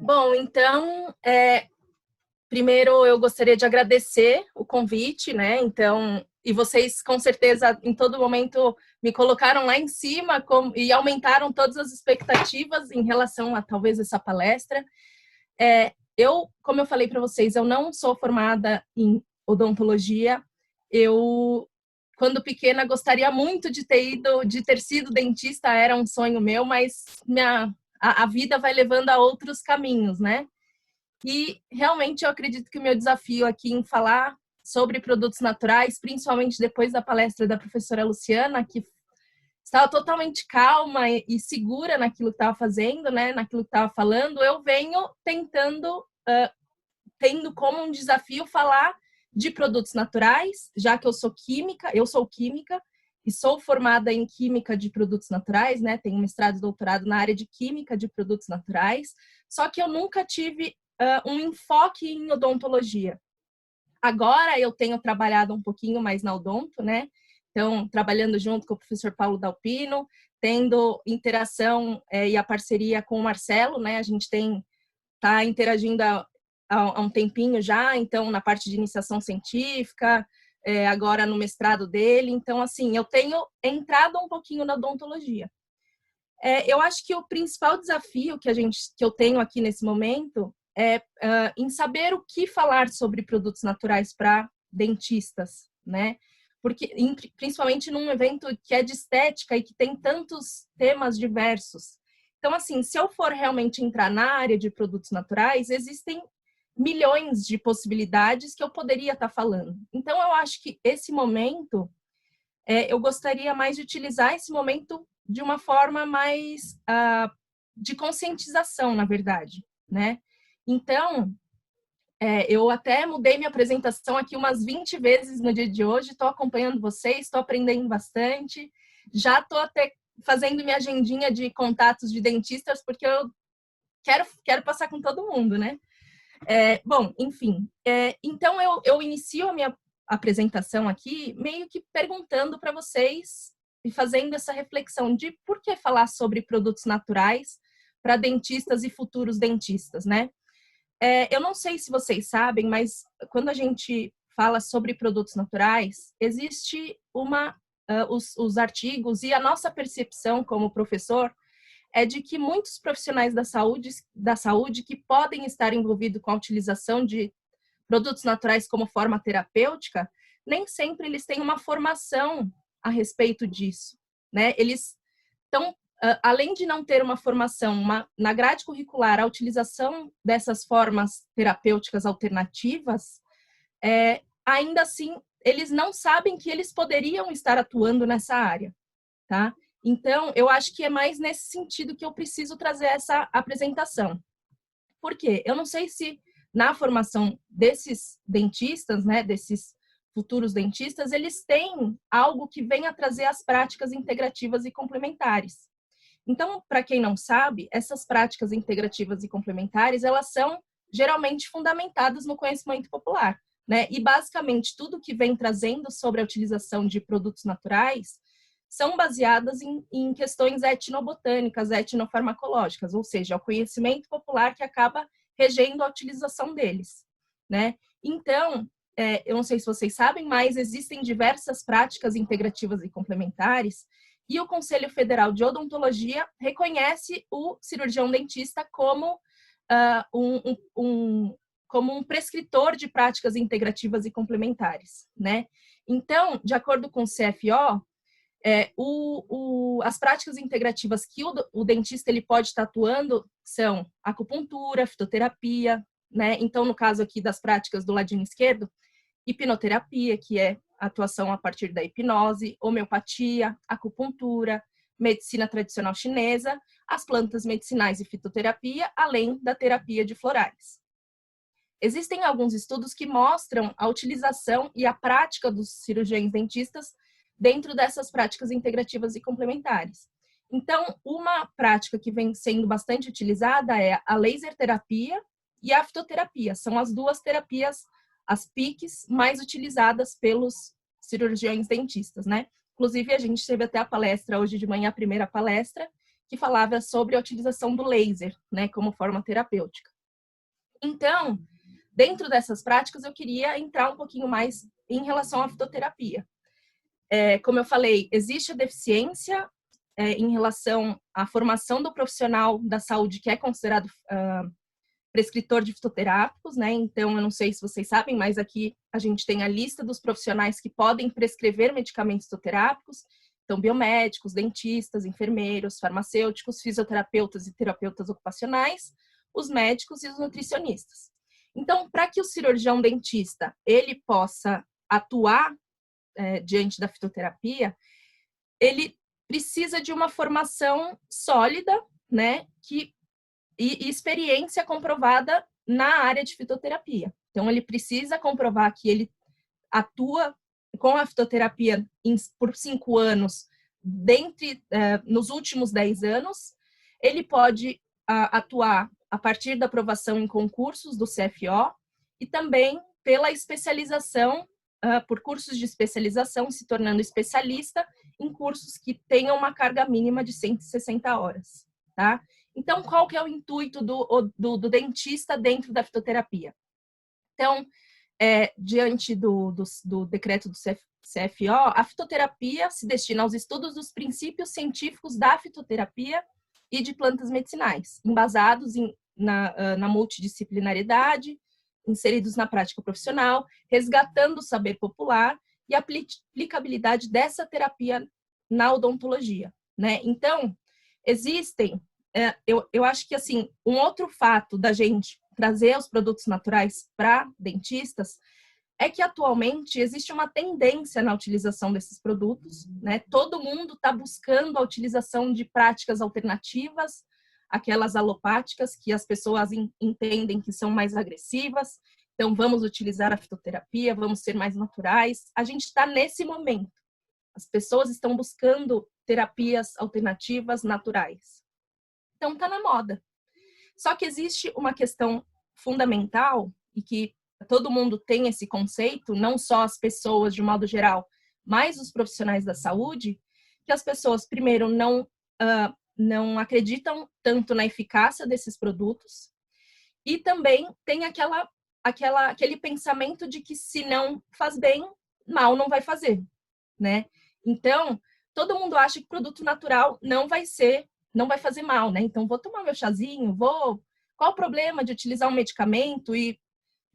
Bom, então, primeiro eu gostaria de agradecer o convite, né? Então, e vocês com certeza em todo momento me colocaram lá em cima e aumentaram todas as expectativas em relação a talvez essa palestra. Como eu falei para vocês, eu não sou formada em odontologia. Eu, quando pequena, gostaria muito de ter sido dentista, era um sonho meu, mas a vida vai levando a outros caminhos, né? E realmente eu acredito que o meu desafio aqui em falar sobre produtos naturais, principalmente depois da palestra da professora Luciana, que estava totalmente calma e segura naquilo que estava fazendo, né, naquilo que estava falando, eu venho tentando, tendo como um desafio falar de produtos naturais, já que eu sou química e sou formada em química de produtos naturais, né, tenho mestrado e doutorado na área de química de produtos naturais, só que eu nunca tive um enfoque em odontologia. Agora eu tenho trabalhado um pouquinho mais na odonto, né? Então, trabalhando junto com o professor Paulo Dalpino, tendo interação e a parceria com o Marcelo, né? A gente tá interagindo há um tempinho já, então, na parte de iniciação científica, agora no mestrado dele. Então, assim, eu tenho entrado um pouquinho na odontologia. Eu acho que o principal desafio que eu tenho aqui nesse momento é em saber o que falar sobre produtos naturais para dentistas, né? Porque, principalmente num evento que é de estética e que tem tantos temas diversos. Então, assim, se eu for realmente entrar na área de produtos naturais, existem milhões de possibilidades que eu poderia estar falando. Então, eu acho que esse momento eu gostaria mais de utilizar esse momento de uma forma mais de conscientização, na verdade, né? Então, eu até mudei minha apresentação aqui umas 20 vezes no dia de hoje, estou acompanhando vocês, estou aprendendo bastante, já estou até fazendo minha agendinha de contatos de dentistas, porque eu quero passar com todo mundo, né? Bom, enfim, então eu inicio a minha apresentação aqui meio que perguntando para vocês e fazendo essa reflexão de por que falar sobre produtos naturais para dentistas e futuros dentistas, né? Eu não sei se vocês sabem, mas quando a gente fala sobre produtos naturais, existe os artigos e a nossa percepção como professor é de que muitos profissionais da saúde que podem estar envolvidos com a utilização de produtos naturais como forma terapêutica, nem sempre eles têm uma formação a respeito disso, né? Eles estão, além de não ter uma formação na grade curricular, a utilização dessas formas terapêuticas alternativas, ainda assim, eles não sabem que eles poderiam estar atuando nessa área, tá? Então, eu acho que é mais nesse sentido que eu preciso trazer essa apresentação. Por quê? Eu não sei se na formação desses dentistas, né, desses futuros dentistas, eles têm algo que venha trazer as práticas integrativas e complementares. Então, para quem não sabe, essas práticas integrativas e complementares, elas são geralmente fundamentadas no conhecimento popular, né? E basicamente tudo que vem trazendo sobre a utilização de produtos naturais são baseadas em questões etnobotânicas, etnofarmacológicas, ou seja, é o conhecimento popular que acaba regendo a utilização deles, né? Então, eu não sei se vocês sabem, mas existem diversas práticas integrativas e complementares e o Conselho Federal de Odontologia reconhece o cirurgião dentista como como um prescritor de práticas integrativas e complementares, né? Então, de acordo com o CFO, as práticas integrativas que o dentista ele pode estar atuando são acupuntura, fitoterapia, né? Então, no caso aqui das práticas do ladinho esquerdo, hipnoterapia, que é atuação a partir da hipnose, homeopatia, acupuntura, medicina tradicional chinesa, as plantas medicinais e fitoterapia, além da terapia de florais. Existem alguns estudos que mostram a utilização e a prática dos cirurgiões dentistas dentro dessas práticas integrativas e complementares. Então, uma prática que vem sendo bastante utilizada é a laser terapia e a fitoterapia. São as duas terapias, as PICs, mais utilizadas pelos cirurgiões dentistas, né? Inclusive, a gente teve até a palestra hoje de manhã, a primeira palestra, que falava sobre a utilização do laser, né, como forma terapêutica. Então, dentro dessas práticas, eu queria entrar um pouquinho mais em relação à fitoterapia. Como eu falei, existe a deficiência em relação à formação do profissional da saúde que é considerado prescritor de fitoterápicos, né? Então, eu não sei se vocês sabem, mas aqui a gente tem a lista dos profissionais que podem prescrever medicamentos fitoterápicos. Então, biomédicos, dentistas, enfermeiros, farmacêuticos, fisioterapeutas e terapeutas ocupacionais, os médicos e os nutricionistas. Então, para que o cirurgião dentista ele possa atuar diante da fitoterapia, ele precisa de uma formação sólida, né, e experiência comprovada na área de fitoterapia. Então, ele precisa comprovar que ele atua com a fitoterapia por 5 anos, nos últimos 10 anos. Ele pode atuar a partir da aprovação em concursos do CFO e também pela especialização, por cursos de especialização, se tornando especialista em cursos que tenham uma carga mínima de 160 horas, tá? Então, qual que é o intuito do dentista dentro da fitoterapia? Então, diante do decreto do CFO, a fitoterapia se destina aos estudos dos princípios científicos da fitoterapia e de plantas medicinais, embasados na multidisciplinaridade, inseridos na prática profissional, resgatando o saber popular e a aplicabilidade dessa terapia na odontologia, né? Então, existem, eu acho que, assim, um outro fato da gente trazer os produtos naturais para dentistas é que atualmente existe uma tendência na utilização desses produtos, né? Todo mundo está buscando a utilização de práticas alternativas, aquelas alopáticas que as pessoas entendem que são mais agressivas. Então, vamos utilizar a fitoterapia, vamos ser mais naturais. A gente está nesse momento. As pessoas estão buscando terapias alternativas naturais. Então, está na moda. Só que existe uma questão fundamental e que todo mundo tem esse conceito, não só as pessoas de modo geral, mas os profissionais da saúde, que as pessoas, primeiro, não acreditam tanto na eficácia desses produtos e também tem aquele pensamento de que se não faz bem, mal não vai fazer, né? Então, todo mundo acha que produto natural não vai fazer mal, né? Então, vou tomar meu chazinho, qual o problema de utilizar um medicamento e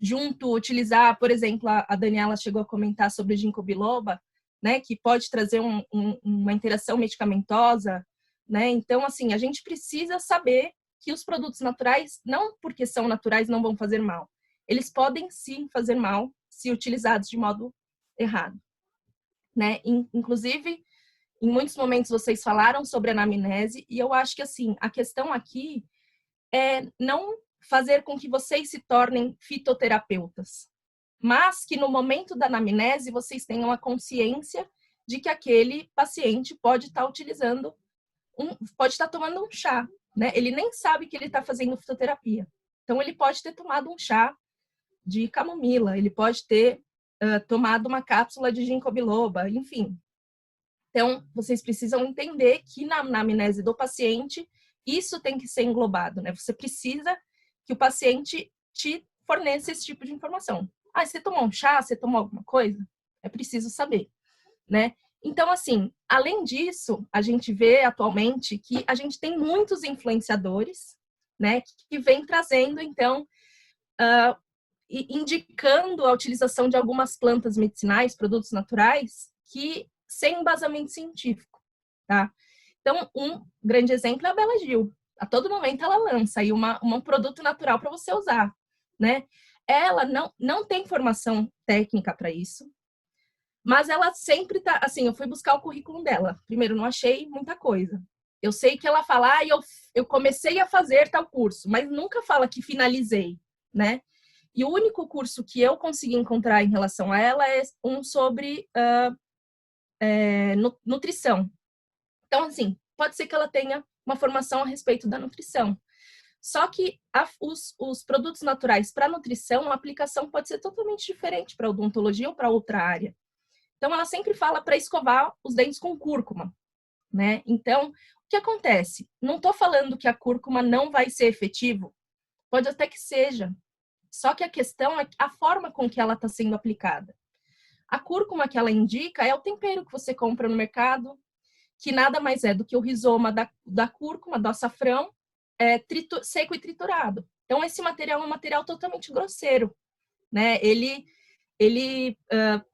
junto utilizar, por exemplo, a Daniela chegou a comentar sobre o ginkgo biloba, né, que pode trazer uma interação medicamentosa, né? Então, assim, a gente precisa saber que os produtos naturais, não porque são naturais, não vão fazer mal. Eles podem sim fazer mal se utilizados de modo errado, né? Inclusive, em muitos momentos vocês falaram sobre a anamnese e eu acho que, assim, a questão aqui é não fazer com que vocês se tornem fitoterapeutas, mas que no momento da anamnese vocês tenham a consciência de que aquele paciente pode estar pode estar tomando um chá, né? Ele nem sabe que ele está fazendo fitoterapia. Então, ele pode ter tomado um chá de camomila, ele pode ter tomado uma cápsula de ginkgo biloba, enfim. Então, vocês precisam entender que na anamnese do paciente, isso tem que ser englobado, né? Você precisa que o paciente te forneça esse tipo de informação. Ah, você tomou um chá? Você tomou alguma coisa? É preciso saber, né? Então, assim, além disso, a gente vê atualmente que a gente tem muitos influenciadores, né, que vem trazendo, então, indicando a utilização de algumas plantas medicinais, produtos naturais, que sem embasamento científico, tá? Então, um grande exemplo é a Bela Gil. A todo momento ela lança aí um produto natural para você usar, né? Ela não tem formação técnica para isso, mas ela sempre tá, assim, eu fui buscar o currículo dela. Primeiro, não achei muita coisa. Eu sei que ela fala, eu comecei a fazer tal curso, mas nunca fala que finalizei, né? E o único curso que eu consegui encontrar em relação a ela é um sobre nutrição. Então, assim, pode ser que ela tenha uma formação a respeito da nutrição. Só que os produtos naturais para nutrição, a aplicação pode ser totalmente diferente para odontologia ou para outra área. Então, ela sempre fala para escovar os dentes com cúrcuma, né? Então, que acontece? Não estou falando que a cúrcuma não vai ser efetivo, pode até que seja, só que a questão é a forma com que ela está sendo aplicada. A cúrcuma que ela indica é o tempero que você compra no mercado, que nada mais é do que o rizoma da cúrcuma, do açafrão, seco e triturado. Então, esse material é um material totalmente grosseiro, né? Ele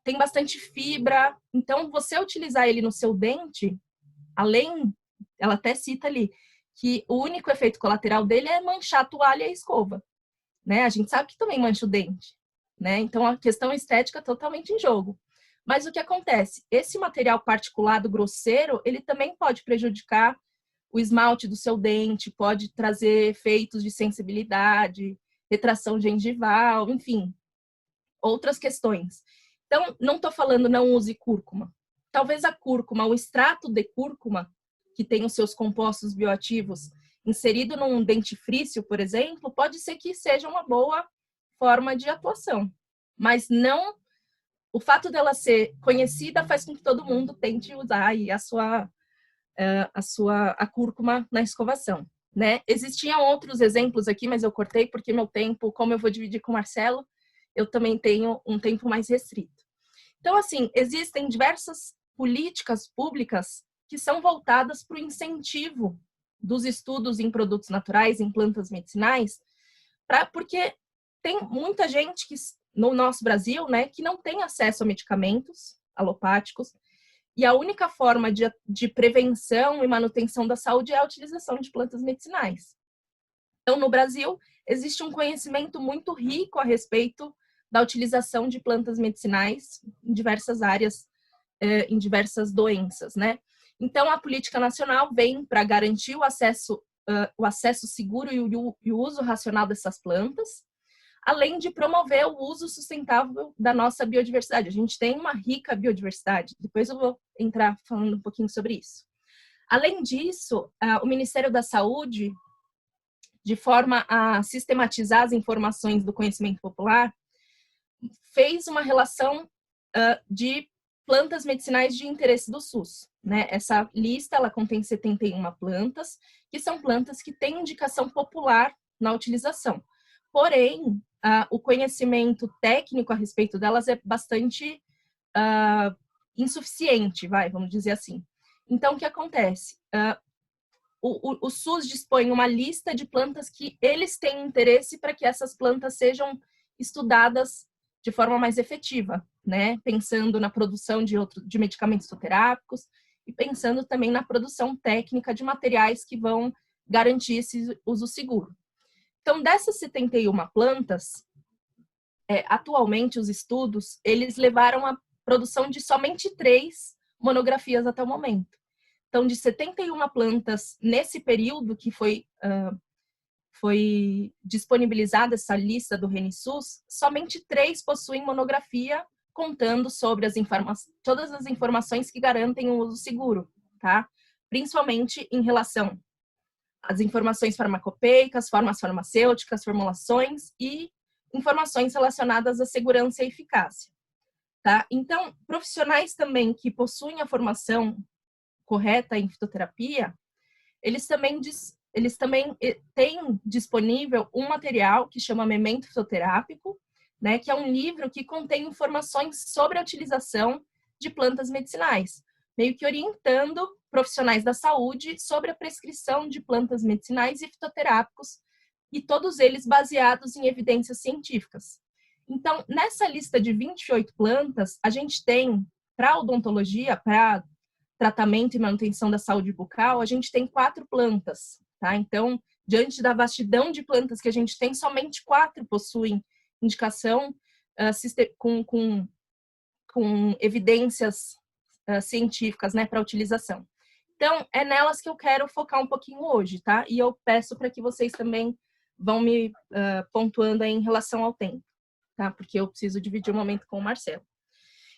tem bastante fibra, então você utilizar ele no seu dente, além, ela até cita ali, que o único efeito colateral dele é manchar a toalha e a escova, né? A gente sabe que também mancha o dente, né? Então a questão estética é totalmente em jogo. Mas o que acontece? Esse material particulado grosseiro, ele também pode prejudicar o esmalte do seu dente, pode trazer efeitos de sensibilidade, retração gengival, enfim, outras questões. Então, não estou falando não use cúrcuma. Talvez a cúrcuma, o extrato de cúrcuma, que tem os seus compostos bioativos inserido num dentifrício, por exemplo, pode ser que seja uma boa forma de atuação. Mas não, o fato dela ser conhecida faz com que todo mundo tente usar aí a cúrcuma na escovação, né? Existiam outros exemplos aqui, mas eu cortei porque meu tempo, como eu vou dividir com o Marcelo, eu também tenho um tempo mais restrito. Então, assim, existem diversas políticas públicas que são voltadas para o incentivo dos estudos em produtos naturais, em plantas medicinais, porque tem muita gente que, no nosso Brasil, né, que não tem acesso a medicamentos alopáticos, e a única forma de prevenção e manutenção da saúde é a utilização de plantas medicinais. Então, no Brasil, existe um conhecimento muito rico a respeito da utilização de plantas medicinais em diversas áreas, em diversas doenças, né? Então, a política nacional vem para garantir o acesso seguro e o uso racional dessas plantas, além de promover o uso sustentável da nossa biodiversidade. A gente tem uma rica biodiversidade, depois eu vou entrar falando um pouquinho sobre isso. Além disso, o Ministério da Saúde, de forma a sistematizar as informações do conhecimento popular, fez uma relação de plantas medicinais de interesse do SUS, né? Essa lista, ela contém 71 plantas, que são plantas que têm indicação popular na utilização. Porém, o conhecimento técnico a respeito delas é bastante insuficiente, vamos dizer assim. Então, o que acontece? O SUS dispõe uma lista de plantas que eles têm interesse para que essas plantas sejam estudadas de forma mais efetiva, né? Pensando na produção de medicamentos fitoterápicos e pensando também na produção técnica de materiais que vão garantir esse uso seguro. Então, dessas 71 plantas, atualmente os estudos, eles levaram a produção de somente 3 monografias até o momento. Então, de 71 plantas nesse período que foi disponibilizada essa lista do RNSUS, somente 3 possuem monografia contando sobre todas as informações que garantem o uso seguro, tá? Principalmente em relação às informações farmacopeicas, formas farmacêuticas, formulações e informações relacionadas à segurança e eficácia, tá? Então, profissionais também que possuem a formação correta em fitoterapia, eles também têm disponível um material que chama Memento Fitoterápico, né, que é um livro que contém informações sobre a utilização de plantas medicinais, meio que orientando profissionais da saúde sobre a prescrição de plantas medicinais e fitoterápicos, e todos eles baseados em evidências científicas. Então, nessa lista de 28 plantas, a gente tem, para odontologia, para tratamento e manutenção da saúde bucal, a gente tem 4 plantas, tá? Então, diante da vastidão de plantas que a gente tem, somente 4 possuem indicação com evidências científicas, né, para utilização. Então, é nelas que eu quero focar um pouquinho hoje, tá? E eu peço para que vocês também vão me pontuando aí em relação ao tempo, tá? Porque eu preciso dividir o momento com o Marcelo.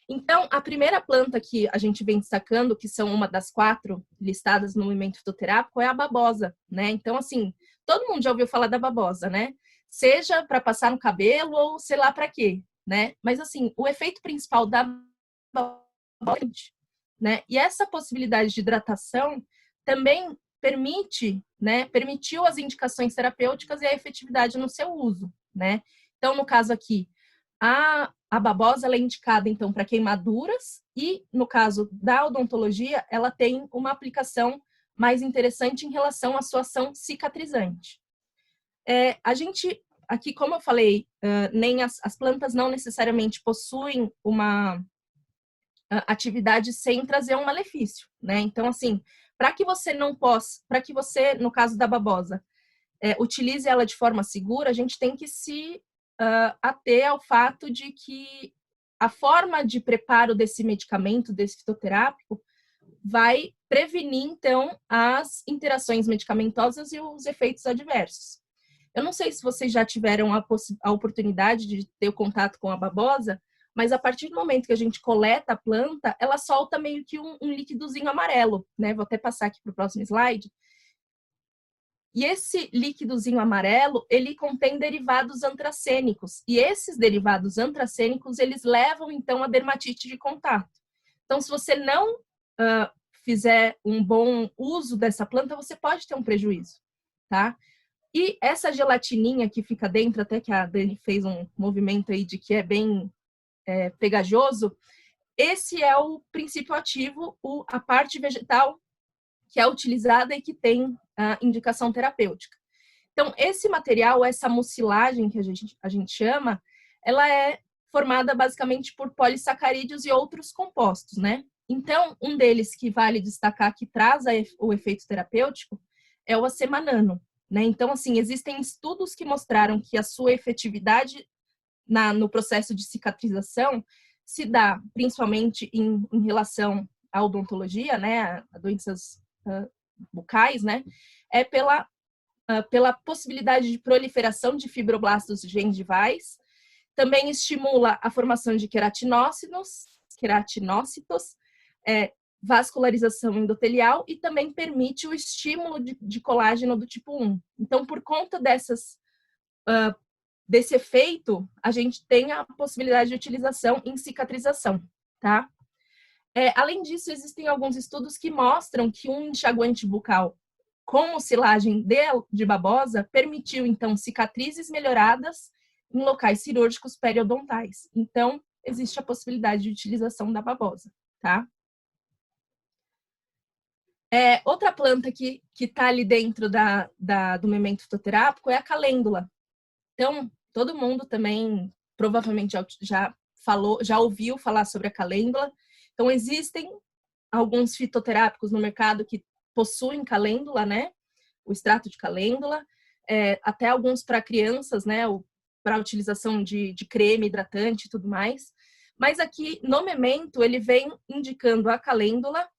Então, a primeira planta que a gente vem destacando, que são uma das 4 listadas no movimento fitoterápico, é a babosa, né? Então, assim, todo mundo já ouviu falar da babosa, né? Seja para passar no cabelo ou sei lá para quê, né? Mas, assim, o efeito principal da babosa, né? E essa possibilidade de hidratação também permite, né, permitiu as indicações terapêuticas e a efetividade no seu uso, né? Então, no caso aqui, a babosa ela é indicada, então, para queimaduras e, no caso da odontologia, ela tem uma aplicação mais interessante em relação à sua ação cicatrizante. A gente, aqui, como eu falei, nem as plantas não necessariamente possuem uma atividade sem trazer um malefício, né? Então, assim, para que você não possa, para que você, no caso da babosa, utilize ela de forma segura, a gente tem que se ater ao fato de que a forma de preparo desse medicamento, desse fitoterápico, vai prevenir, então, as interações medicamentosas e os efeitos adversos. Eu não sei se vocês já tiveram a oportunidade de ter o contato com a babosa, mas a partir do momento que a gente coleta a planta, ela solta meio que um líquidozinho amarelo, né? Vou até passar aqui para o próximo slide. E esse líquidozinho amarelo, ele contém derivados antracênicos. E esses derivados antracênicos, eles levam, então, a dermatite de contato. Então, se você não fizer um bom uso dessa planta, você pode ter um prejuízo, tá? E essa gelatininha que fica dentro, até que a Dani fez um movimento aí de que é bem pegajoso, esse é o princípio ativo, a parte vegetal que é utilizada e que tem a indicação terapêutica. Então, esse material, essa mucilagem que a gente chama, ela é formada basicamente por polissacarídeos e outros compostos, né? Então, um deles que vale destacar que traz o efeito terapêutico é o acemanano, né? Então, assim, existem estudos que mostraram que a sua efetividade no processo de cicatrização se dá principalmente em relação à odontologia, né? A doenças bucais, né? É pela possibilidade de proliferação de fibroblastos gengivais, também estimula a formação de queratinócitos, vascularização endotelial e também permite o estímulo de colágeno do tipo 1. Então, por conta desse efeito, a gente tem a possibilidade de utilização em cicatrização, tá? Além disso, existem alguns estudos que mostram que um enxaguante bucal com mucilagem de babosa permitiu, então, cicatrizes melhoradas em locais cirúrgicos periodontais. Então, existe a possibilidade de utilização da babosa, tá? Outra planta que está ali dentro do memento fitoterápico é a calêndula. Então, todo mundo também provavelmente já ouviu falar sobre a calêndula. Então, existem alguns fitoterápicos no mercado que possuem calêndula, né? O extrato de calêndula, até alguns para crianças, né? Para utilização de creme hidratante e tudo mais. Mas aqui, no memento, ele vem indicando a calêndula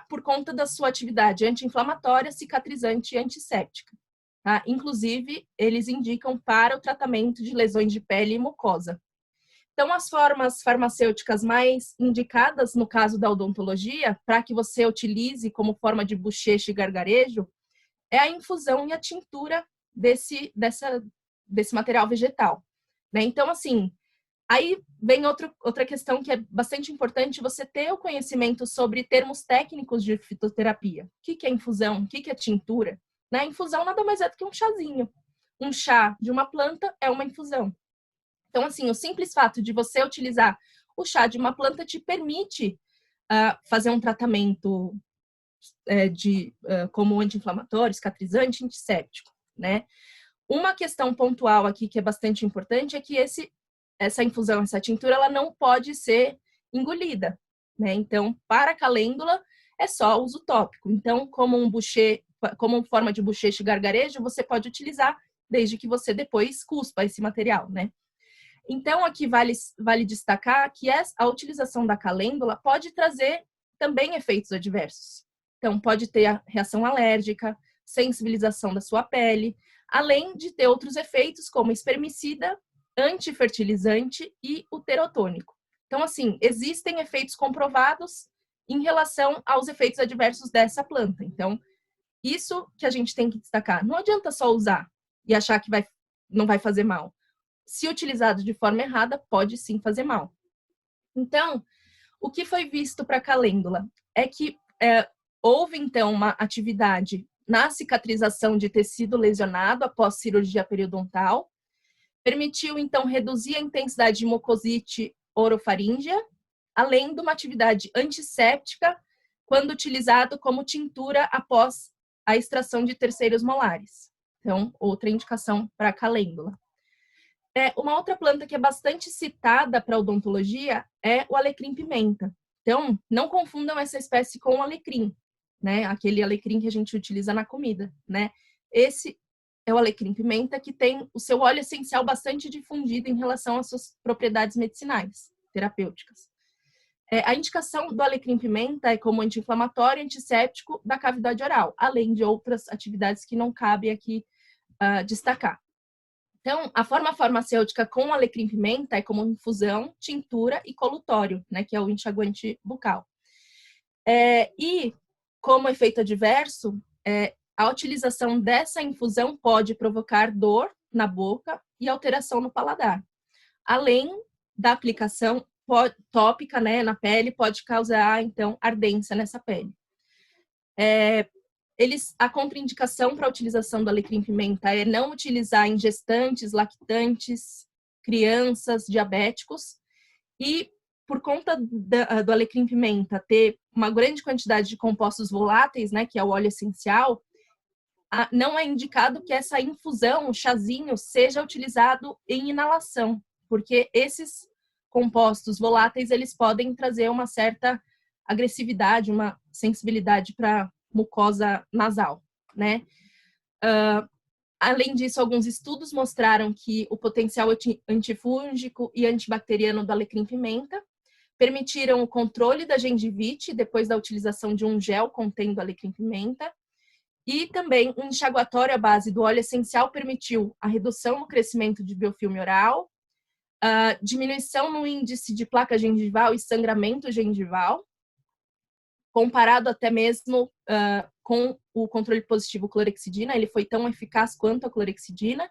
por conta da sua atividade anti-inflamatória, cicatrizante e antisséptica. Tá? Inclusive, eles indicam para o tratamento de lesões de pele e mucosa. Então, as formas farmacêuticas mais indicadas, no caso da odontologia, para que você utilize como forma de bochecha e gargarejo, é a infusão e a tintura desse material vegetal. Né? Então, assim, aí vem outra questão que é bastante importante, você ter o conhecimento sobre termos técnicos de fitoterapia. O que é infusão? O que é tintura? Né? Infusão nada mais é do que um chazinho. Um chá de uma planta é uma infusão. Então, assim, o simples fato de você utilizar o chá de uma planta te permite fazer um tratamento como anti-inflamatório, cicatrizante, antisséptico, né? Uma questão pontual aqui que é bastante importante é que essa infusão, essa tintura, ela não pode ser engolida, né? Então, para a calêndula, é só uso tópico. Então, como forma de bochecha e gargarejo, você pode utilizar desde que você depois cuspa esse material, né? Então, aqui vale destacar que a utilização da calêndula pode trazer também efeitos adversos. Então, pode ter a reação alérgica, sensibilização da sua pele, além de ter outros efeitos como espermicida, antifertilizante e uterotônico. Então, assim, existem efeitos comprovados em relação aos efeitos adversos dessa planta. Então, isso que a gente tem que destacar. Não adianta só usar e achar que não vai fazer mal. Se utilizado de forma errada, pode sim fazer mal. Então, o que foi visto para a calêndula é que houve, então, uma atividade na cicatrização de tecido lesionado após cirurgia periodontal. Permitiu, então, reduzir a intensidade de mucosite orofaríngea, além de uma atividade antisséptica, quando utilizado como tintura após a extração de terceiros molares. Então, outra indicação para a calêndula. Uma outra planta que é bastante citada para odontologia é o alecrim-pimenta. Então, não confundam essa espécie com o alecrim, né? Aquele alecrim que a gente utiliza na comida, né? Esse é o alecrim-pimenta, que tem o seu óleo essencial bastante difundido em relação às suas propriedades medicinais, terapêuticas. A indicação do alecrim-pimenta é como anti-inflamatório e antisséptico da cavidade oral, além de outras atividades que não cabe aqui destacar. Então, a forma farmacêutica com alecrim-pimenta é como infusão, tintura e colutório, né, que é o enxaguante bucal. E, como efeito adverso, a utilização dessa infusão pode provocar dor na boca e alteração no paladar. Além da aplicação tópica, né, na pele, pode causar, então, ardência nessa pele. A contraindicação para a utilização do alecrim-pimenta é não utilizar em gestantes, lactantes, crianças, diabéticos. E, por conta do alecrim-pimenta ter uma grande quantidade de compostos voláteis, né, que é o óleo essencial, não é indicado que essa infusão, o chazinho, seja utilizado em inalação, porque esses compostos voláteis, eles podem trazer uma certa agressividade, uma sensibilidade para mucosa nasal, né? Além disso, alguns estudos mostraram que o potencial antifúngico e antibacteriano do alecrim-pimenta permitiram o controle da gengivite depois da utilização de um gel contendo alecrim-pimenta, e também um enxaguatório à base do óleo essencial permitiu a redução no crescimento de biofilme oral, a diminuição no índice de placa gengival e sangramento gengival, comparado até mesmo com o controle positivo clorexidina, ele foi tão eficaz quanto a clorexidina,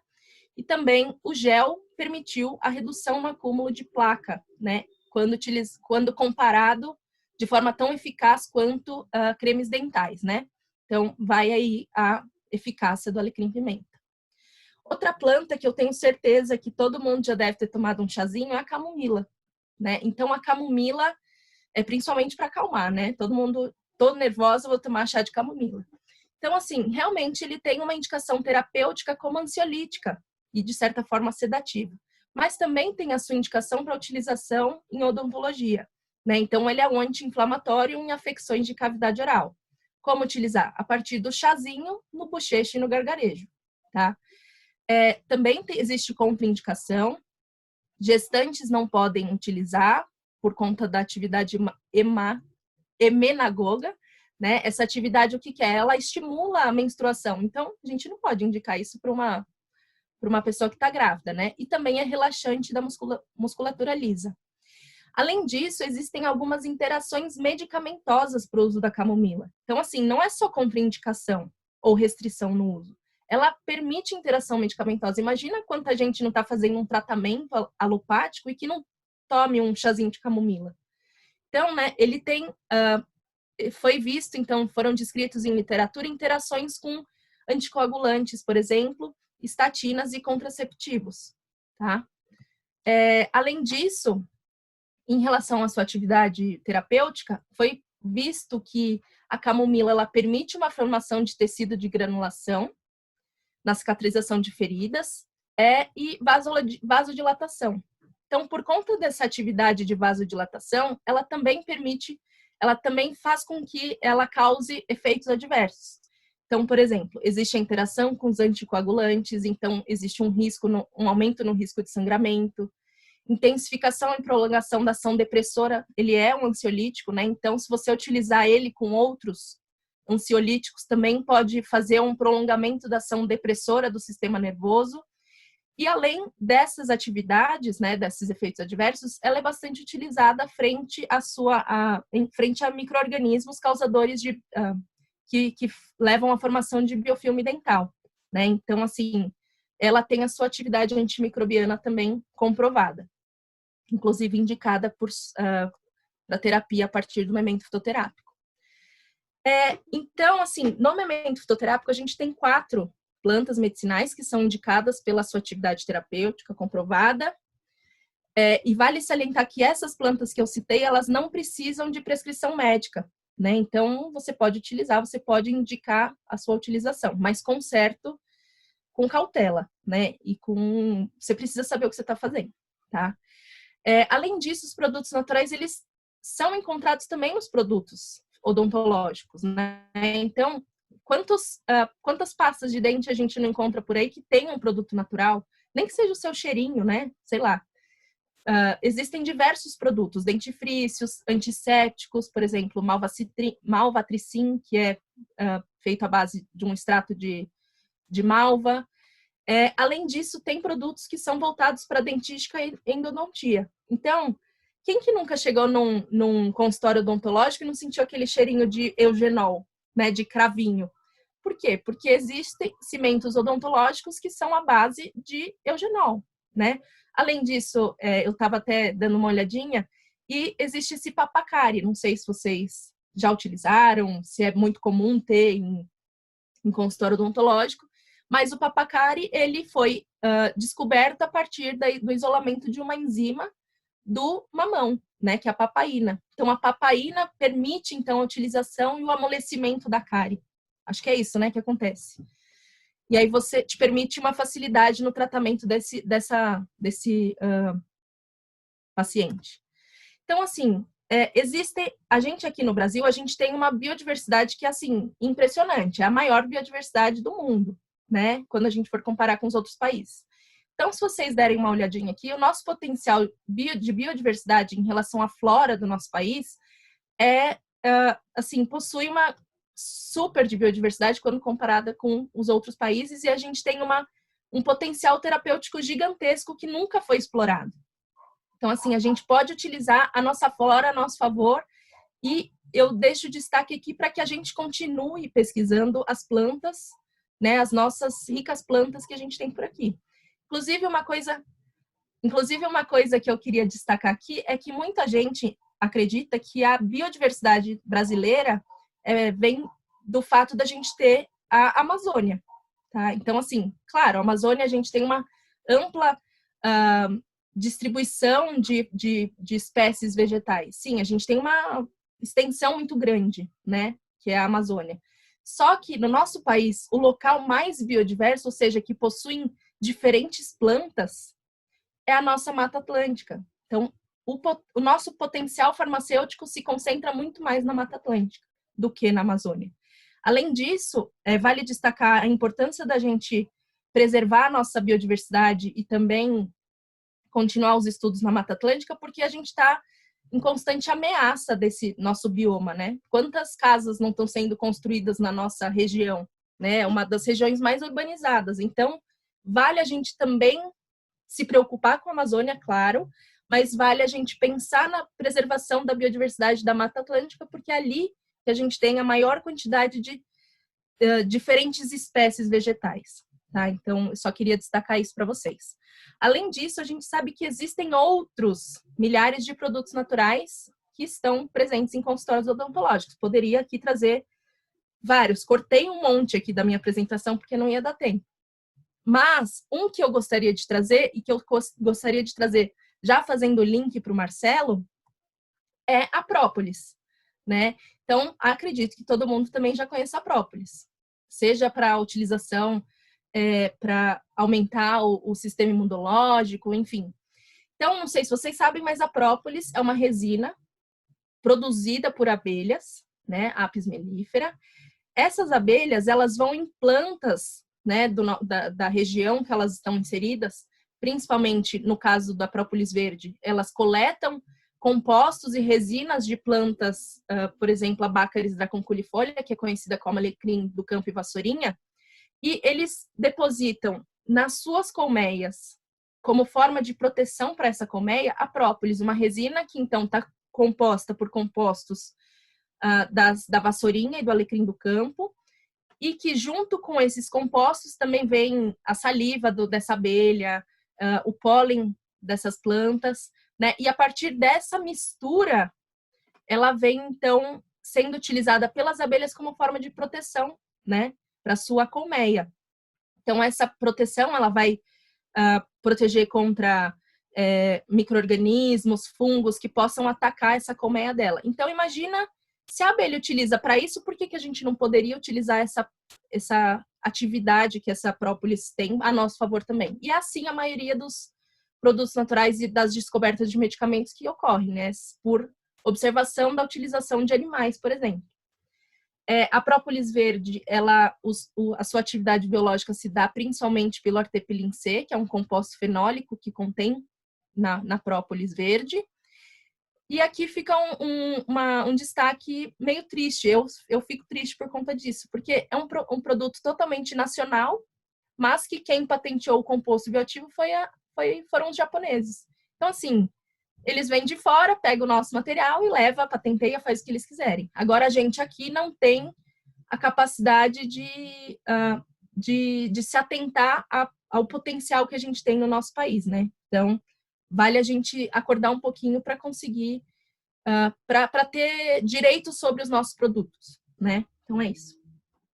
e também o gel permitiu a redução no acúmulo de placa, né, quando comparado de forma tão eficaz quanto cremes dentais, né? Então, vai aí a eficácia do alecrim-pimenta. Outra planta que eu tenho certeza que todo mundo já deve ter tomado um chazinho é a camomila, né? Então, a camomila é principalmente para acalmar, né? Tô nervosa, vou tomar chá de camomila. Então, assim, realmente ele tem uma indicação terapêutica como ansiolítica e, de certa forma, sedativa. Mas também tem a sua indicação para utilização em odontologia, né? Então, ele é um anti-inflamatório em afecções de cavidade oral. Como utilizar? A partir do chazinho, no bochecho e no gargarejo, tá? Também existe contraindicação. Gestantes não podem utilizar por conta da atividade emenagoga, né? Essa atividade, o que é? Ela estimula a menstruação. Então, a gente não pode indicar isso para uma pessoa que está grávida, né? E também é relaxante da musculatura lisa. Além disso, existem algumas interações medicamentosas para o uso da camomila. Então, assim, não é só contraindicação ou restrição no uso. Ela permite interação medicamentosa. Imagina quanta gente não está fazendo um tratamento alopático e que não tome um chazinho de camomila. Então, né, ele tem... foi visto, então, foram descritos em literatura interações com anticoagulantes, por exemplo, estatinas e contraceptivos, tá? Além disso, em relação à sua atividade terapêutica, foi visto que a camomila ela permite uma formação de tecido de granulação na cicatrização de feridas e vasodilatação. Então, por conta dessa atividade de vasodilatação, ela também faz com que ela cause efeitos adversos. Então, por exemplo, existe a interação com os anticoagulantes, então existe um aumento no risco de sangramento, intensificação e prolongação da ação depressora, ele é um ansiolítico, né? Então, se você utilizar ele com outros ansiolíticos, também pode fazer um prolongamento da ação depressora do sistema nervoso. E além dessas atividades, né, desses efeitos adversos, ela é bastante utilizada frente a micro-organismos causadores que levam à formação de biofilme dental, né? Então, assim, ela tem a sua atividade antimicrobiana também comprovada, inclusive indicada para terapia a partir do momento fitoterápico. Então, assim, no momento fitoterápico, a gente tem 4 plantas medicinais que são indicadas pela sua atividade terapêutica comprovada. E vale salientar que essas plantas que eu citei, elas não precisam de prescrição médica, né? Então, você pode utilizar, você pode indicar a sua utilização, mas com cautela, né? Você precisa saber o que você está fazendo, tá? Além disso, os produtos naturais, eles são encontrados também nos produtos odontológicos, né? Então, quantas pastas de dente a gente não encontra por aí que tem um produto natural? Nem que seja o seu cheirinho, né? Sei lá. Existem diversos produtos, dentifrícios, antissépticos, por exemplo, malvatricin, que é feito à base de um extrato de malva. Além disso, tem produtos que são voltados para dentística e endodontia. Então, quem que nunca chegou num consultório odontológico e não sentiu aquele cheirinho de eugenol, né, de cravinho? Por quê? Porque existem cimentos odontológicos que são à base de eugenol, né? Além disso, eu estava até dando uma olhadinha e existe esse papacari. Não sei se vocês já utilizaram, se é muito comum ter em consultório odontológico, mas o papacari ele foi descoberto a partir do isolamento de uma enzima do mamão, né, que é a papaína. Então, a papaína permite, então, a utilização e o amolecimento da cárie. Acho que é isso, né, que acontece. E aí você te permite uma facilidade no tratamento desse paciente. Então, assim, a gente aqui no Brasil, a gente tem uma biodiversidade que é, assim, impressionante. É a maior biodiversidade do mundo, né? Quando a gente for comparar com os outros países. Então, se vocês derem uma olhadinha aqui, o nosso potencial de biodiversidade em relação à flora do nosso país assim, possui uma super de biodiversidade quando comparada com os outros países e a gente tem um potencial terapêutico gigantesco que nunca foi explorado. Então, assim, a gente pode utilizar a nossa flora a nosso favor e eu deixo destaque aqui para que a gente continue pesquisando as plantas, né, as nossas ricas plantas que a gente tem por aqui. Inclusive, uma coisa que eu queria destacar aqui é que muita gente acredita que a biodiversidade brasileira vem do fato da gente ter a Amazônia, tá? Então, assim, claro, a Amazônia a gente tem uma ampla distribuição de espécies vegetais. Sim, a gente tem uma extensão muito grande, né? Que é a Amazônia. Só que no nosso país, o local mais biodiverso, ou seja, que possuem diferentes plantas, é a nossa Mata Atlântica. Então, o nosso potencial farmacêutico se concentra muito mais na Mata Atlântica do que na Amazônia. Além disso, vale destacar a importância da gente preservar a nossa biodiversidade e também continuar os estudos na Mata Atlântica, porque a gente está em constante ameaça desse nosso bioma, né? Quantas casas não estão sendo construídas na nossa região, né? Uma das regiões mais urbanizadas. Então, vale a gente também se preocupar com a Amazônia, claro, mas vale a gente pensar na preservação da biodiversidade da Mata Atlântica, porque é ali que a gente tem a maior quantidade de diferentes espécies vegetais. Tá? Então, eu só queria destacar isso para vocês. Além disso, a gente sabe que existem outros milhares de produtos naturais que estão presentes em consultórios odontológicos. Poderia aqui trazer vários. Cortei um monte aqui da minha apresentação porque não ia dar tempo. Mas um que eu gostaria de trazer, e que eu gostaria de trazer já fazendo o link para o Marcelo, é a própolis, né? Então, acredito que todo mundo também já conhece a própolis, seja para utilização, para aumentar o sistema imunológico, enfim. Então, não sei se vocês sabem, mas a própolis é uma resina produzida por abelhas, né? Apis mellifera. Essas abelhas, elas vão em plantas, né, da região que elas estão inseridas, principalmente no caso da própolis verde, elas coletam compostos e resinas de plantas, por exemplo, a Baccharis draconculifolia, que é conhecida como alecrim do campo e vassourinha, e eles depositam nas suas colmeias, como forma de proteção para essa colmeia, a própolis, uma resina que então está composta por compostos da vassourinha e do alecrim do campo, e que junto com esses compostos também vem a saliva dessa abelha, o pólen dessas plantas, né? E a partir dessa mistura, ela vem então sendo utilizada pelas abelhas como forma de proteção, né, para sua colmeia. Então, essa proteção, ela vai proteger contra micro-organismos, fungos que possam atacar essa colmeia dela. Então, imagina se a abelha utiliza para isso, por que a gente não poderia utilizar essa atividade que essa própolis tem a nosso favor também? E assim a maioria dos produtos naturais e das descobertas de medicamentos que ocorrem, né? Por observação da utilização de animais, por exemplo. A própolis verde, a sua atividade biológica se dá principalmente pelo ortepilin C, que é um composto fenólico que contém na própolis verde. E aqui fica um destaque meio triste. Eu fico triste por conta disso, porque é um produto totalmente nacional, mas que quem patenteou o composto bioativo foram os japoneses. Então, assim, eles vêm de fora, pegam o nosso material e leva, patenteia, faz o que eles quiserem. Agora, a gente aqui não tem a capacidade de se atentar ao potencial que a gente tem no nosso país, né? Então, vale a gente acordar um pouquinho para conseguir, para ter direitos sobre os nossos produtos, né? Então, é isso.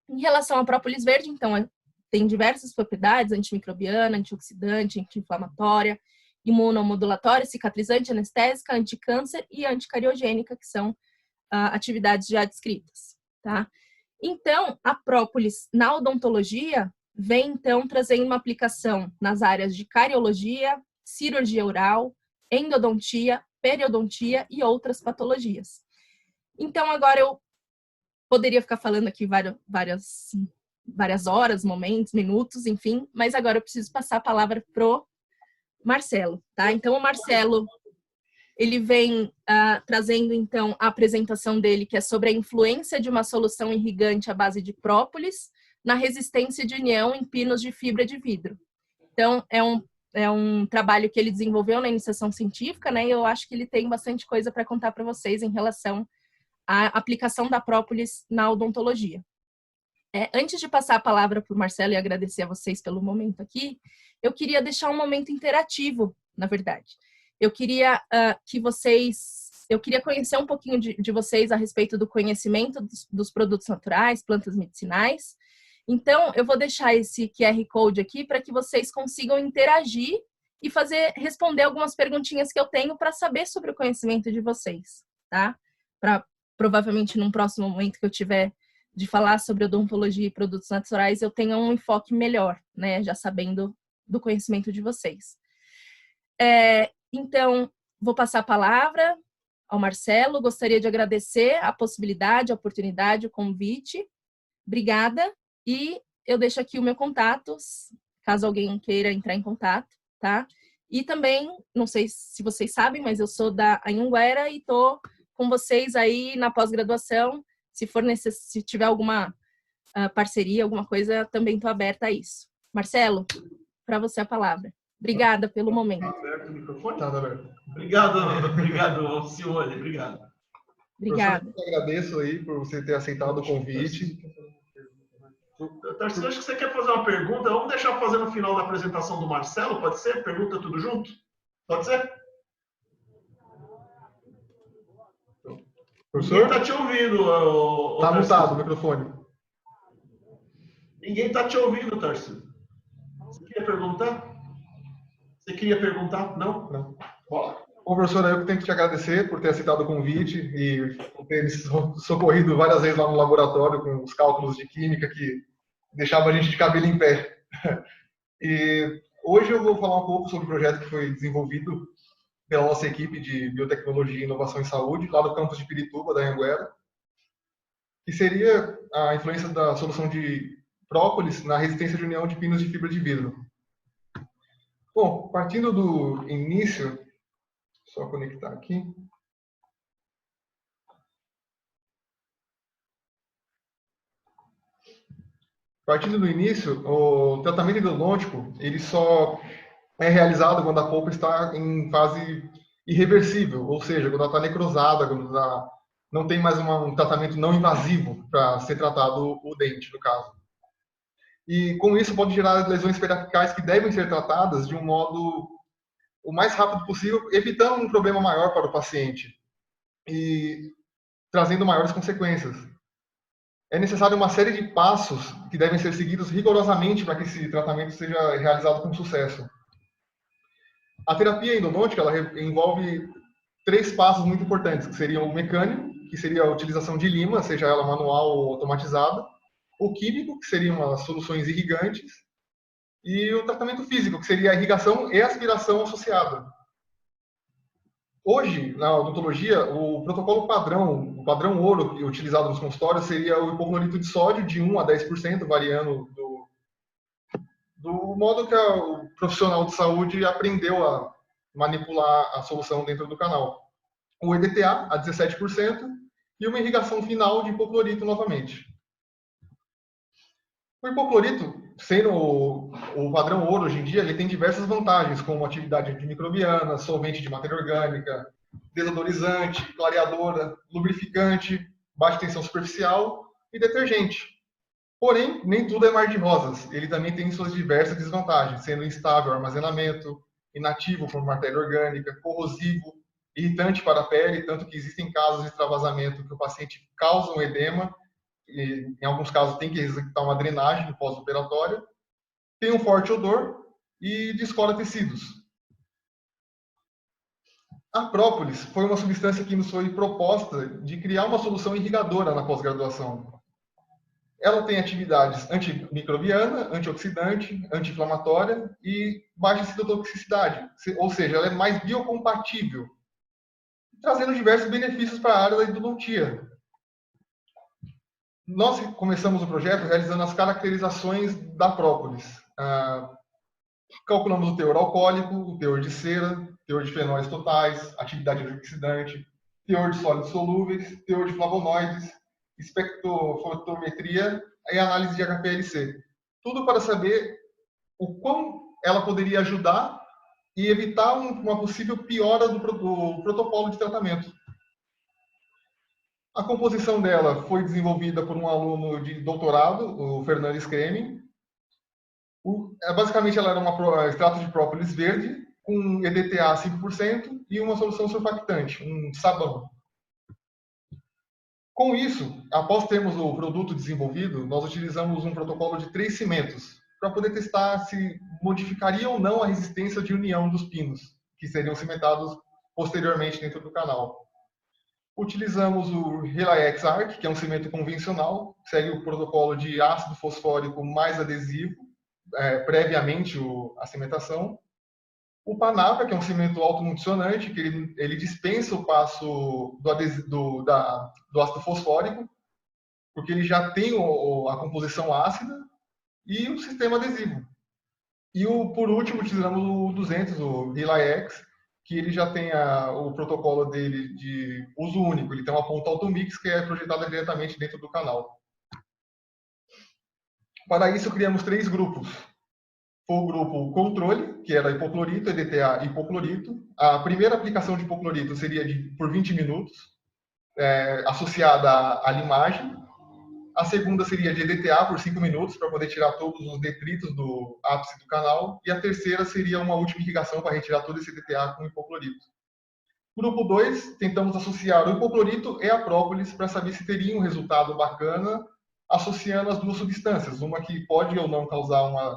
Em relação à própolis verde, então, tem diversas propriedades: antimicrobiana, antioxidante, anti-inflamatória, imunomodulatória, cicatrizante, anestésica, anticâncer e anticariogênica, que são atividades já descritas, tá? Então, a própolis na odontologia vem, então, trazendo uma aplicação nas áreas de cariologia, cirurgia oral, endodontia, periodontia e outras patologias. Então, agora eu poderia ficar falando aqui várias horas, momentos, minutos, enfim, mas agora eu preciso passar a palavra pro Marcelo, tá? Então, o Marcelo, ele vem trazendo, então, a apresentação dele, que é sobre a influência de uma solução irrigante à base de própolis na resistência de união em pinos de fibra de vidro. Então, é um trabalho que ele desenvolveu na iniciação científica, né? E eu acho que ele tem bastante coisa para contar para vocês em relação à aplicação da própolis na odontologia. Antes de passar a palavra para o Marcelo e agradecer a vocês pelo momento aqui, eu queria deixar um momento interativo, na verdade. Eu queria eu queria conhecer um pouquinho de vocês a respeito do conhecimento dos produtos naturais, plantas medicinais. Então, eu vou deixar esse QR Code aqui para que vocês consigam interagir e responder algumas perguntinhas que eu tenho para saber sobre o conhecimento de vocês, tá? Para provavelmente num próximo momento que eu tiver de falar sobre odontologia e produtos naturais, eu tenha um enfoque melhor, né? Já sabendo do conhecimento de vocês. Então, vou passar a palavra ao Marcelo. Gostaria de agradecer a possibilidade, a oportunidade, o convite. Obrigada. E eu deixo aqui o meu contato, caso alguém queira entrar em contato, tá? E também, não sei se vocês sabem, mas eu sou da Anhanguera e estou com vocês aí na pós-graduação. Se tiver alguma parceria, alguma coisa, também estou aberta a isso. Marcelo, para você a palavra. Obrigada pelo momento. Aberto o microfone? Tá aberto. Obrigado, Simone. Obrigado. Obrigada. Eu agradeço aí por você ter aceitado o convite. Tarcísio, acho que você quer fazer uma pergunta. Vamos deixar fazer no final da apresentação do Marcelo, pode ser? Pergunta tudo junto? Pode ser? Professor? Ninguém está te ouvindo. Está mutado o microfone. Ninguém está te ouvindo, Tarcísio. Você queria perguntar? Não? Não. Bom, professor, eu tenho que te agradecer por ter aceitado o convite e por ter me socorrido várias vezes lá no laboratório com os cálculos de química que deixavam a gente de cabelo em pé. E hoje eu vou falar um pouco sobre o projeto que foi desenvolvido pela nossa equipe de Biotecnologia e Inovação em Saúde, lá do campus de Pirituba, da Anhanguera, que seria a influência da solução de própolis na resistência de união de pinos de fibra de vidro. Bom, partindo do início, só conectar aqui. Partindo do início, o tratamento endodôntico, ele só é realizado quando a polpa está em fase irreversível, ou seja, quando ela está necrosada, quando não tem mais um tratamento não invasivo para ser tratado o dente, no caso. E com isso pode gerar lesões periapicais que devem ser tratadas de um modo o mais rápido possível, evitando um problema maior para o paciente. E trazendo maiores consequências. É necessário uma série de passos que devem ser seguidos rigorosamente para que esse tratamento seja realizado com sucesso. A terapia endodôntica ela envolve 3 passos muito importantes, que seriam o mecânico, que seria a utilização de lima, seja ela manual ou automatizada, o químico, que seriam as soluções irrigantes, e o tratamento físico, que seria a irrigação e aspiração associada. Hoje, na odontologia, o protocolo padrão, o padrão ouro utilizado nos consultórios seria o hipoclorito de sódio de 1 a 10%, variando do modo que o profissional de saúde aprendeu a manipular a solução dentro do canal. O EDTA a 17% e uma irrigação final de hipoclorito novamente. O hipoclorito, sendo o padrão ouro hoje em dia, ele tem diversas vantagens, como atividade antimicrobiana, solvente de matéria orgânica, desodorizante, clareadora, lubrificante, baixa tensão superficial e detergente. Porém, nem tudo é mar de rosas. Ele também tem suas diversas desvantagens, sendo instável ao armazenamento, inativo por matéria orgânica, corrosivo, irritante para a pele, tanto que existem casos de extravasamento que o paciente causa um edema, e em alguns casos tem que executar uma drenagem pós-operatória, tem um forte odor e descola tecidos. A própolis foi uma substância que nos foi proposta de criar uma solução irrigadora na pós-graduação. Ela tem atividades antimicrobiana, antioxidante, anti-inflamatória e baixa citotoxicidade, ou seja, ela é mais biocompatível, trazendo diversos benefícios para a área da endodontia. Nós começamos o projeto realizando as caracterizações da própolis. Calculamos o teor alcoólico, o teor de cera, teor de fenóis totais, atividade antioxidante, teor de sólidos solúveis, teor de flavonoides, espectrofotometria e análise de HPLC. Tudo para saber o quão ela poderia ajudar e evitar uma possível piora do protocolo de tratamento. A composição dela foi desenvolvida por um aluno de doutorado, o Fernandes Creme. Basicamente, ela era um extrato de própolis verde com EDTA 5% e uma solução surfactante, um sabão. Com isso, após termos o produto desenvolvido, nós utilizamos um protocolo de 3 cimentos para poder testar se modificaria ou não a resistência de união dos pinos, que seriam cimentados posteriormente dentro do canal. Utilizamos o Relax Arc, que é um cimento convencional, segue o protocolo de ácido fosfórico mais adesivo, previamente a cimentação. O Panapa, que é um cimento automuncionante, que ele dispensa o passo do ácido fosfórico, porque ele já tem a composição ácida, e o sistema adesivo. E por último, utilizamos o 200, o Relax, que ele já tem o protocolo dele de uso único. Ele tem uma ponta automix que é projetada diretamente dentro do canal. Para isso, criamos 3 grupos. Foi o grupo controle, que era hipoclorito, EDTA e hipoclorito. A primeira aplicação de hipoclorito seria por 20 minutos, associada à limagem. A segunda seria de EDTA por 5 minutos, para poder tirar todos os detritos do ápice do canal. E a terceira seria uma última irrigação para retirar todo esse EDTA com hipoclorito. Grupo 2, tentamos associar o hipoclorito e a própolis para saber se teria um resultado bacana associando as duas substâncias. Uma que pode ou não causar um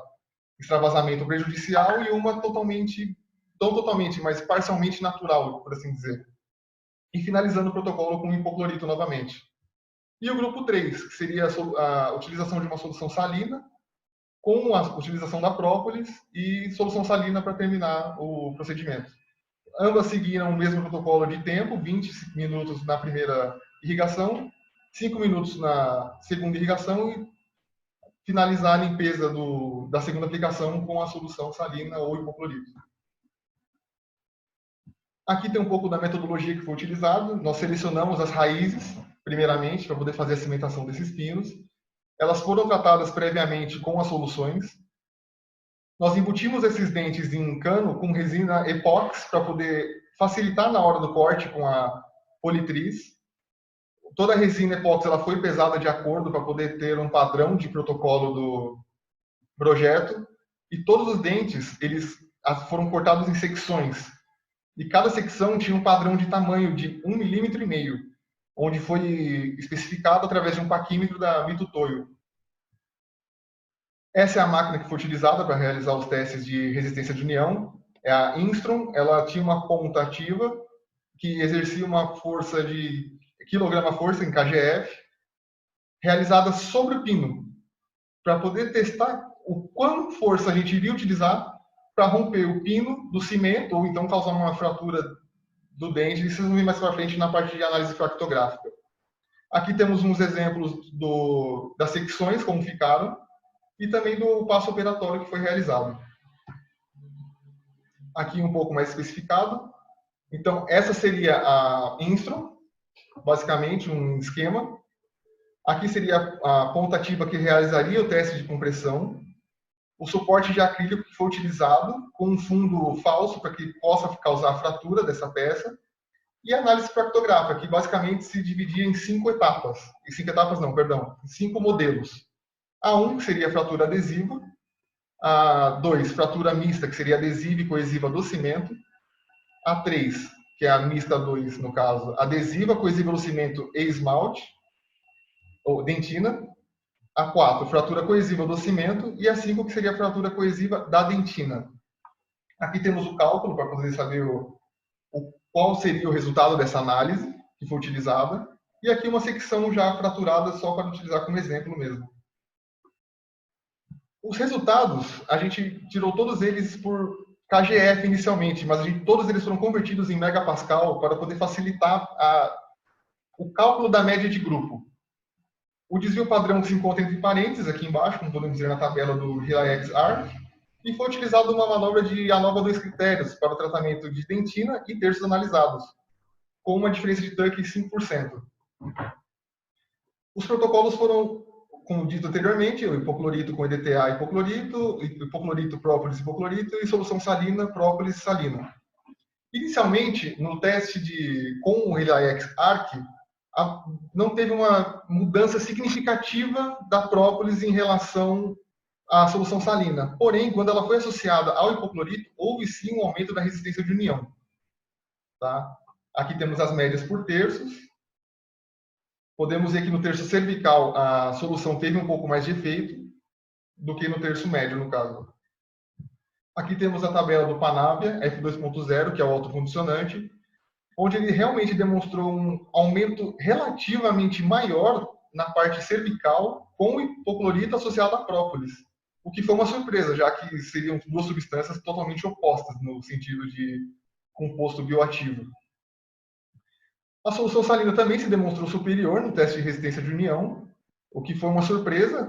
extravasamento prejudicial e uma não totalmente, mas parcialmente natural, por assim dizer. E finalizando o protocolo com o hipoclorito novamente. E o grupo 3, que seria a utilização de uma solução salina, com a utilização da própolis e solução salina para terminar o procedimento. Ambas seguiram o mesmo protocolo de tempo, 20 minutos na primeira irrigação, 5 minutos na segunda irrigação e finalizar a limpeza da segunda aplicação com a solução salina ou hipoclorito. Aqui tem um pouco da metodologia que foi utilizada. Nós selecionamos as raízes, primeiramente, para poder fazer a cimentação desses pinos. Elas foram tratadas previamente com as soluções. Nós embutimos esses dentes em cano com resina epóxi para poder facilitar na hora do corte com a politriz. Toda a resina epóxi ela foi pesada de acordo para poder ter um padrão de protocolo do projeto. E todos os dentes eles foram cortados em secções. E cada secção tinha um padrão de tamanho de 1,5 mm. onde foi especificado através de um paquímetro da Mitutoyo. Essa é a máquina que foi utilizada para realizar os testes de resistência de união. É a Instron. Ela tinha uma ponta ativa que exercia uma força de quilograma-força em kgf, realizada sobre o pino, para poder testar o quanto força a gente iria utilizar para romper o pino do cimento ou então causar uma fratura do dente. Isso vamos ver mais para frente na parte de análise fractográfica. Aqui temos uns exemplos das secções, como ficaram, e também do passo operatório que foi realizado. Aqui um pouco mais especificado. Então, essa seria a Instron, basicamente um esquema. Aqui seria a ponta ativa que realizaria o teste de compressão. O suporte de acrílico que foi utilizado com um fundo falso para que possa causar a fratura dessa peça. E a análise fractográfica, que basicamente se dividia em 5 etapas. Em 5 etapas não, perdão. Em 5 modelos. A 1, que seria a fratura adesiva. A 2, fratura mista, que seria adesiva e coesiva do cimento. A 3, que é a mista 2, no caso, adesiva, coesiva do cimento e esmalte, ou dentina. A 4, fratura coesiva do cimento. E a 5, que seria a fratura coesiva da dentina. Aqui temos o cálculo para poder saber qual seria o resultado dessa análise que foi utilizada. E aqui uma secção já fraturada só para utilizar como exemplo mesmo. Os resultados, a gente tirou todos eles por kgf inicialmente, mas todos eles foram convertidos em megapascal para poder facilitar o cálculo da média de grupo. O desvio padrão que se encontra entre parênteses, aqui embaixo, como podemos ver na tabela do RILAX-ARC, e foi utilizada uma manobra de ANOVA 2 critérios para o tratamento de dentina e terços analisados, com uma diferença de Tuck de 5%. Os protocolos foram, como dito anteriormente, o hipoclorito com EDTA hipoclorito, própolis, hipoclorito e solução salina, própolis, salina. Inicialmente, no teste com o RILAX-ARC, não teve uma mudança significativa da própolis em relação à solução salina. Porém, quando ela foi associada ao hipoclorito, houve sim um aumento da resistência de união. Tá? Aqui temos as médias por terços. Podemos ver que no terço cervical a solução teve um pouco mais de efeito do que no terço médio, no caso. Aqui temos a tabela do Panavia F2.0, que é o autocondicionante, onde ele realmente demonstrou um aumento relativamente maior na parte cervical com o hipoclorito associado à própolis, o que foi uma surpresa, já que seriam duas substâncias totalmente opostas no sentido de composto bioativo. A solução salina também se demonstrou superior no teste de resistência de união, o que foi uma surpresa,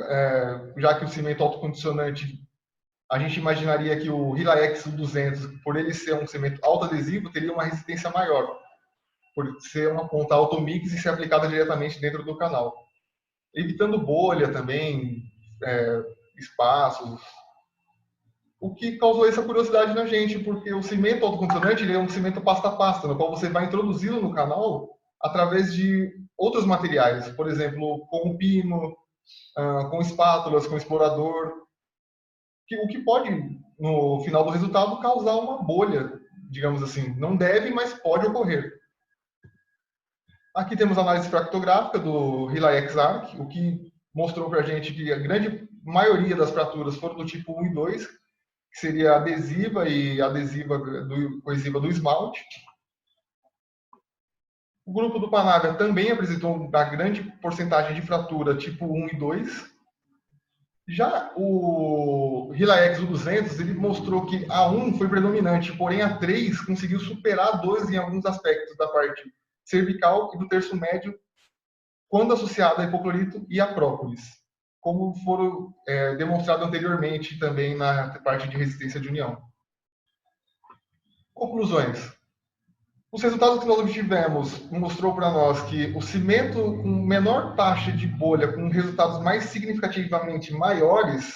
já que o cimento autocondicionante, a gente imaginaria que o RILAX 200, por ele ser um cimento autoadesivo, teria uma resistência maior, por ser uma ponta automix e ser aplicada diretamente dentro do canal. Evitando bolha também, espaços, o que causou essa curiosidade na gente, porque o cimento autocondicionante ele é um cimento pasta a pasta, no qual você vai introduzi-lo no canal através de outros materiais, por exemplo, com o pino, com espátulas, com explorador, o que pode, no final do resultado, causar uma bolha, digamos assim. Não deve, mas pode ocorrer. Aqui temos a análise fractográfica do RILAX-ARC, o que mostrou para a gente que a grande maioria das fraturas foram do tipo 1 e 2, que seria adesiva e coesiva do esmalte. O grupo do Panavia também apresentou uma grande porcentagem de fratura tipo 1 e 2. Já o RILAX 200, ele mostrou que a 1 foi predominante, porém a 3 conseguiu superar a 2 em alguns aspectos da parte cervical e do terço médio, quando associado a hipoclorito e a própolis, como foram demonstrado anteriormente também na parte de resistência de união. Conclusões. Os resultados que nós obtivemos mostrou para nós que o cimento com menor taxa de bolha, com resultados mais significativamente maiores,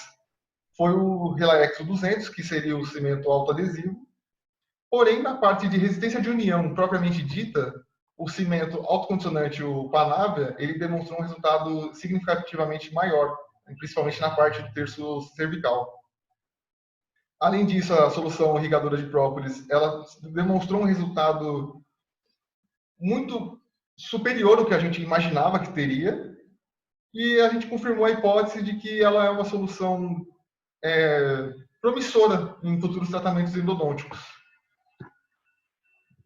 foi o RILAX 200, que seria o cimento autoadesivo. Porém, na parte de resistência de união propriamente dita, o cimento autocondicionante, o Panavia, ele demonstrou um resultado significativamente maior, principalmente na parte do terço cervical. Além disso, a solução irrigadora de própolis, ela demonstrou um resultado muito superior ao que a gente imaginava que teria, e a gente confirmou a hipótese de que ela é uma solução promissora em futuros tratamentos endodônticos.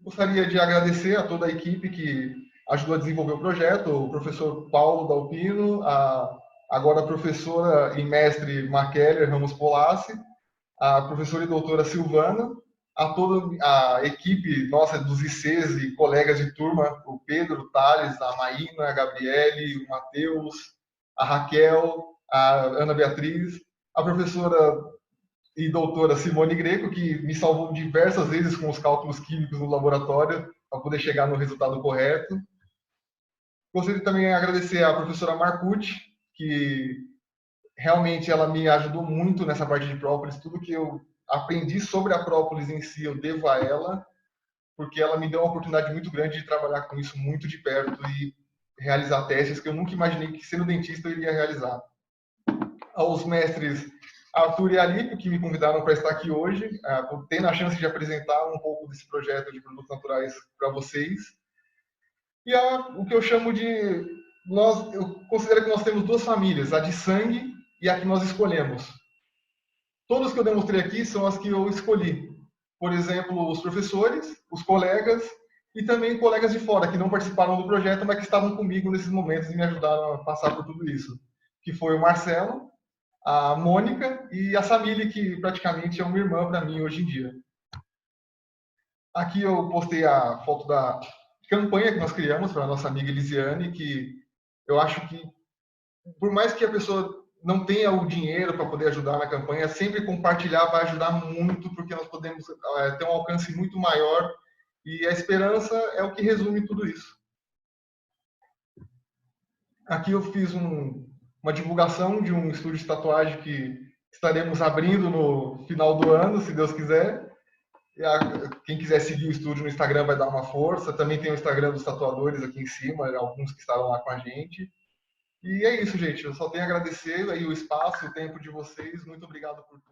Gostaria de agradecer a toda a equipe que ajudou a desenvolver o projeto, o professor Paulo Dalpino, agora a professora e mestre Markeller Ramos Polassi, a professora e doutora Silvana, a toda a equipe nossa dos ICs e colegas de turma, o Pedro, o Thales, a Maína, a Gabriele, o Matheus, a Raquel, a Ana Beatriz, a professora e doutora Simone Greco, que me salvou diversas vezes com os cálculos químicos no laboratório para poder chegar no resultado correto. Gostaria também de agradecer à professora Marcucci, que realmente ela me ajudou muito nessa parte de própolis. Tudo que eu aprendi sobre a própolis em si eu devo a ela, porque ela me deu uma oportunidade muito grande de trabalhar com isso muito de perto e realizar testes que eu nunca imaginei que, sendo dentista, eu iria realizar. Aos mestres Arthur e Alipe, que me convidaram para estar aqui hoje, tendo a chance de apresentar um pouco desse projeto de produtos naturais para vocês. E o que eu chamo de... eu considero que nós temos duas famílias, a de sangue e a que nós escolhemos. Todos que eu demonstrei aqui são as que eu escolhi. Por exemplo, os professores, os colegas e também colegas de fora que não participaram do projeto, mas que estavam comigo nesses momentos e me ajudaram a passar por tudo isso. Que foi o Marcelo, a Mônica e a Samile, que praticamente é uma irmã para mim hoje em dia. Aqui eu postei a foto da campanha que nós criamos para a nossa amiga Elisiane, que eu acho que, por mais que a pessoa não tenha o dinheiro para poder ajudar na campanha, sempre compartilhar vai ajudar muito, porque nós podemos ter um alcance muito maior, e a esperança é o que resume tudo isso. Aqui eu fiz uma divulgação de um estúdio de tatuagem que estaremos abrindo no final do ano, se Deus quiser. Quem quiser seguir o estúdio no Instagram vai dar uma força. Também tem o Instagram dos tatuadores aqui em cima, alguns que estarão lá com a gente. E é isso, gente. Eu só tenho a agradecer aí o espaço, o tempo de vocês. Muito obrigado por tudo.